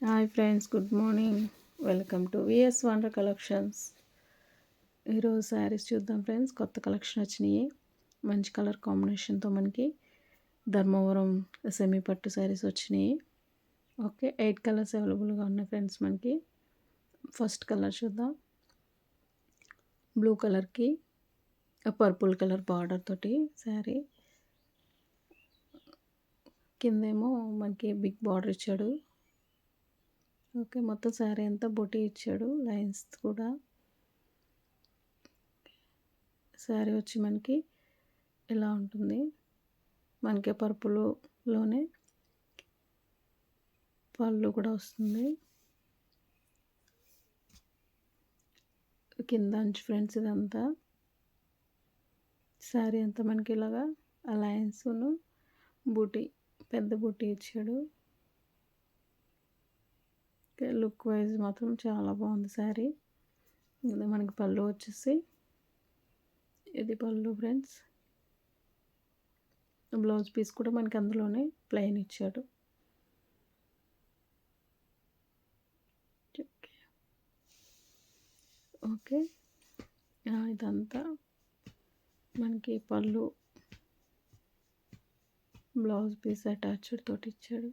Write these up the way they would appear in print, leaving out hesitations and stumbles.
Hi friends, good morning. Welcome to VS wonder collections. ఈరోజు శారీస్ చూద్దాం friends. కొత్త collection వచ్చినాయి, మంచి కలర్ కాంబినేషన్తో మనకి ధర్మవరం సెమీ పట్టు శారీస్ వచ్చినాయి. ఓకే, 8 కలర్స్ అవైలబుల్గా ఉన్నాయి ఫ్రెండ్స్. మనకి ఫస్ట్ కలర్ చూద్దాం. బ్లూ కలర్కి పర్పుల్ కలర్ బార్డర్ తోటి శారీ, కిందేమో మనకి బిగ్ బార్డర్ ఇచ్చాడు. ఓకే, మొత్తం శారీ అంతా బొటీ ఇచ్చాడు, లైన్స్ కూడా. శారీ వచ్చి మనకి ఇలా ఉంటుంది. మనకి పర్పుల్లోనే పళ్ళు కూడా వస్తుంది. కింద అంచు ఫ్రెండ్స్, ఇదంతా శారీ అంతా మనకి ఇలాగా లైన్స్ను బూటీ, పెద్ద బూటీ ఇచ్చాడు. లుక్ వైజ్ మాత్రం చాలా బాగుంది శారీ. ఇది మనకి పళ్ళు వచ్చేసి, ఇది పళ్ళు ఫ్రెండ్స్. బ్లౌజ్ పీస్ కూడా మనకి అందులోనే ప్లెయిన్ ఇచ్చాడు. ఓకే, ఇదంతా మనకి పళ్ళు, బ్లౌజ్ పీస్ అటాచ్డ్ తోటి ఇచ్చాడు.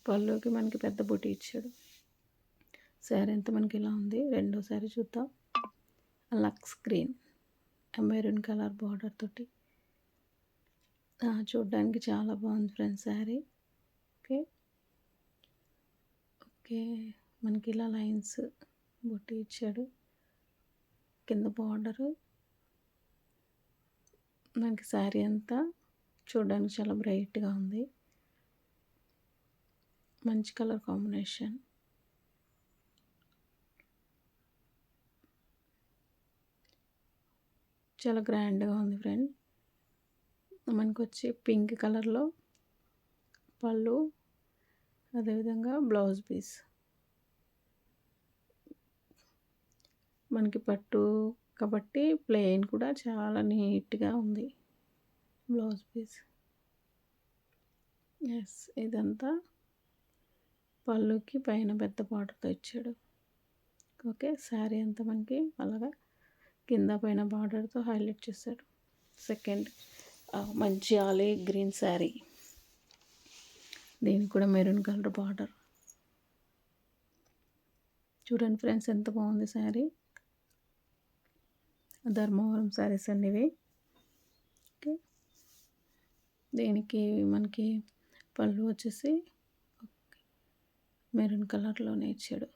పళ్ళుకి మనకి పెద్ద బూటీ ఇచ్చాడు. శారీ అంతా మనకి ఇలా ఉంది. రెండో శారీ చూద్దాం. లక్స్ గ్రీన్ మెరూన్ కలర్ బార్డర్ తోటి చూడ్డానికి చాలా బాగుంది ఫ్రెండ్స్ శారీ. ఓకే ఓకే, మనకి ఇలా లైన్స్ బూటీ ఇచ్చాడు. కింద బార్డరు మనకి శారీ అంతా చూడడానికి చాలా బ్రైట్గా ఉంది. మంచి కలర్ కాంబినేషన్. చాలా గ్రాండ్గా ఉంది ఫ్రెండ్. మనకు వచ్చి పింక్ కలర్లో పళ్ళు, అదేవిధంగా బ్లౌజ్ పీస్. మనకి పట్టు కాబట్టి ప్లెయిన్ కూడా చాలా నీట్గా ఉంది బ్లౌజ్ పీస్. ఎస్, ఇదంతా పళ్ళుకి పైన పెద్ద బార్డర్తో ఇచ్చాడు. ఓకే, శారీ అంతా మనకి అలాగా కింద పైన బార్డర్తో హైలైట్ చేశాడు. సెకండ్ మంచి ఆలీ గ్రీన్ శారీ, దీనికి కూడా మెరూన్ కలర్ బార్డర్. చూడండి ఫ్రెండ్స్, ఎంత బాగుంది శారీ. ధర్మవరం శారీస్ అండి ఇవి. ఓకే, దీనికి మనకి పళ్ళు వచ్చేసి మెరూన్ కలర్లోనే ఇచ్చాడు.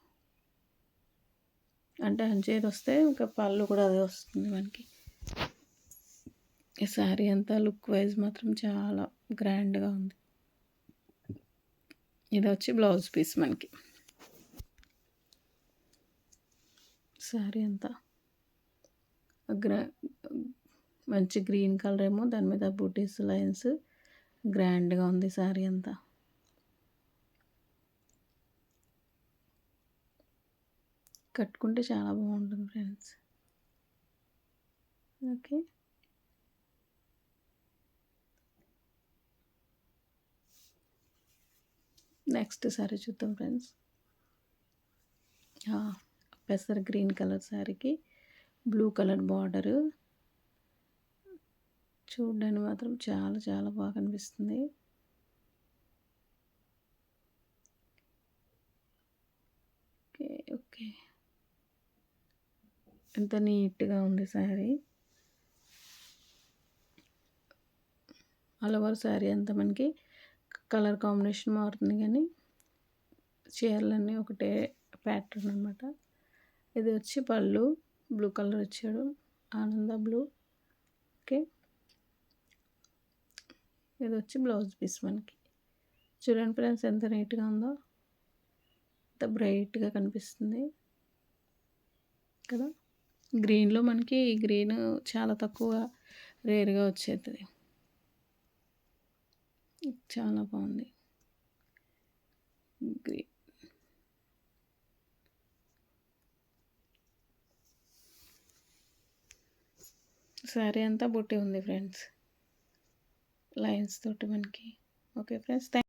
అంటే అంచేది వస్తే ఇంకా పళ్ళు కూడా అదే వస్తుంది మనకి. ఈ శారీ అంతా లుక్ వైజ్ మాత్రం చాలా గ్రాండ్గా ఉంది. ఇది వచ్చి బ్లౌజ్ పీస్ మనకి. శారీ అంతా మంచి గ్రీన్ కలర్ ఏమో, దాని మీద బూటీస్ లైన్స్, గ్రాండ్గా ఉంది శారీ అంతా. కట్టుకుంటే చాలా బాగుంటుంది ఫ్రెండ్స్. ఓకే, నెక్స్ట్ శారీ చూద్దాం ఫ్రెండ్స్. పెసర్ గ్రీన్ కలర్ శారీకి బ్లూ కలర్ బార్డరు చూడడానికి మాత్రం చాలా చాలా బాగా అనిపిస్తుంది. ఓకే ఓకే, ఎంత నీట్గా ఉంది శారీ. ఆల్ ఓవర్ శారీ అంతా మనకి కలర్ కాంబినేషన్ మారుతుంది, కానీ చీరలన్నీ ఒకటే ప్యాటర్న్ అనమాట. ఇది వచ్చి పళ్ళు బ్లూ కలర్ వచ్చాడు, ఆనంద బ్లూ. ఓకే, ఇది వచ్చి బ్లౌజ్ పీస్ మనకి. చూడండి ఫ్రెండ్స్, ఎంత నీట్గా ఉందో, ఎంత బ్రైట్గా కనిపిస్తుంది కదా. గ్రీన్లో మనకి గ్రీన్ చాలా తక్కువ, రేర్గా వచ్చేది. చాలా బాగుంది గ్రీన్. శారీ అంతా బుట్టి ఉంది ఫ్రెండ్స్, లైన్స్ తోటి మనకి. Okay friends,